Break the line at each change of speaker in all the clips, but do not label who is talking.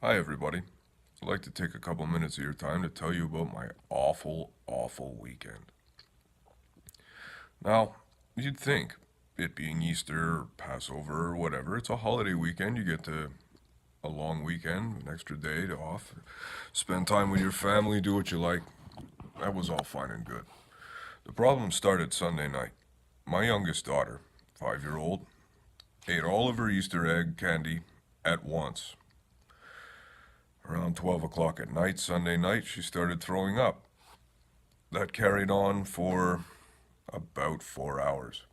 Hi, everybody. I'd like to take a couple minutes of your time to tell you about my awful weekend. Now, you'd think, it being Easter, Passover, or whatever, it's a holiday weekend. You get a long weekend, an extra day to off, spend time with your family, do what you like. That was all fine and good. The problem started Sunday night. My youngest daughter, 5-year old, ate all of her Easter egg candy at once. Around 12 o'clock at night, Sunday night, she started throwing up. That carried on for about 4 hours.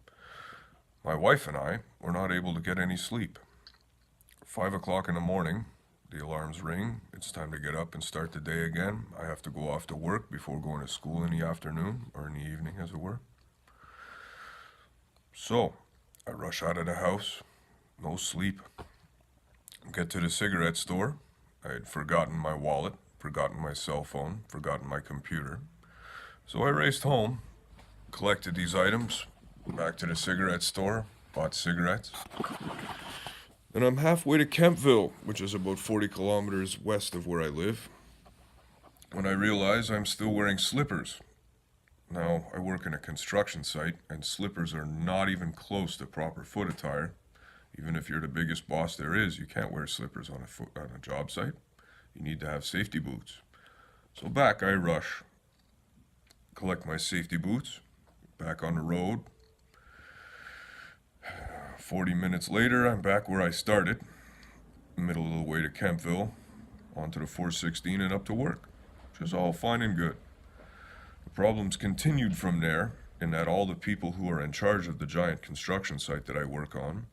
My wife and I were not able to get any sleep. 5 o'clock in the morning, the alarms ring. It's time to get up and start the day again. I have to go off to work before going to school in the afternoon, or in the evening, as it were. So, I rush out of the house, no sleep. Get to the cigarette store. I had forgotten my wallet, forgotten my cell phone, forgotten my computer. So I raced home, collected these items, back to the cigarette store, bought cigarettes. Then I'm halfway to Kempville, which is about 40 kilometers west of where I live, when I realize I'm still wearing slippers. Now, I work in a construction site, and slippers are not even close to proper foot attire. Even if you're the biggest boss there is, you can't wear slippers on a job site. You need to have safety boots. So back I rush, collect my safety boots, back on the road. 40 minutes later, I'm back where I started, middle of the way to Kempville, onto the 416 and up to work, which is all fine and good. The problems continued from there, in that all the people who are in charge of the giant construction site that I work on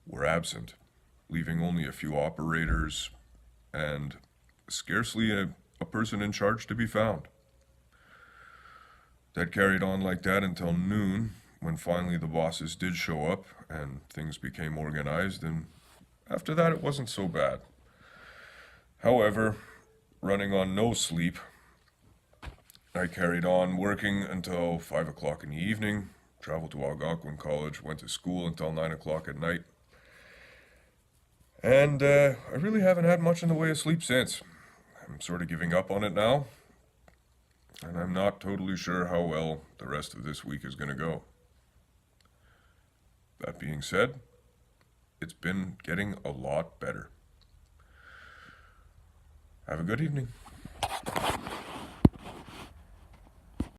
were absent, leaving only a few operators and scarcely a person in charge to be found. That carried on like that until noon, when finally the bosses did show up and things became organized, and after that it wasn't so bad. However, running on no sleep, I carried on working until 5 o'clock in the evening, traveled to Algonquin College, went to school until 9 o'clock at night, and I really haven't had much in the way of sleep since. I'm sort of giving up on it now, and I'm not totally sure how well the rest of this week is going to go. That being said, it's been getting a lot better. Have a good evening.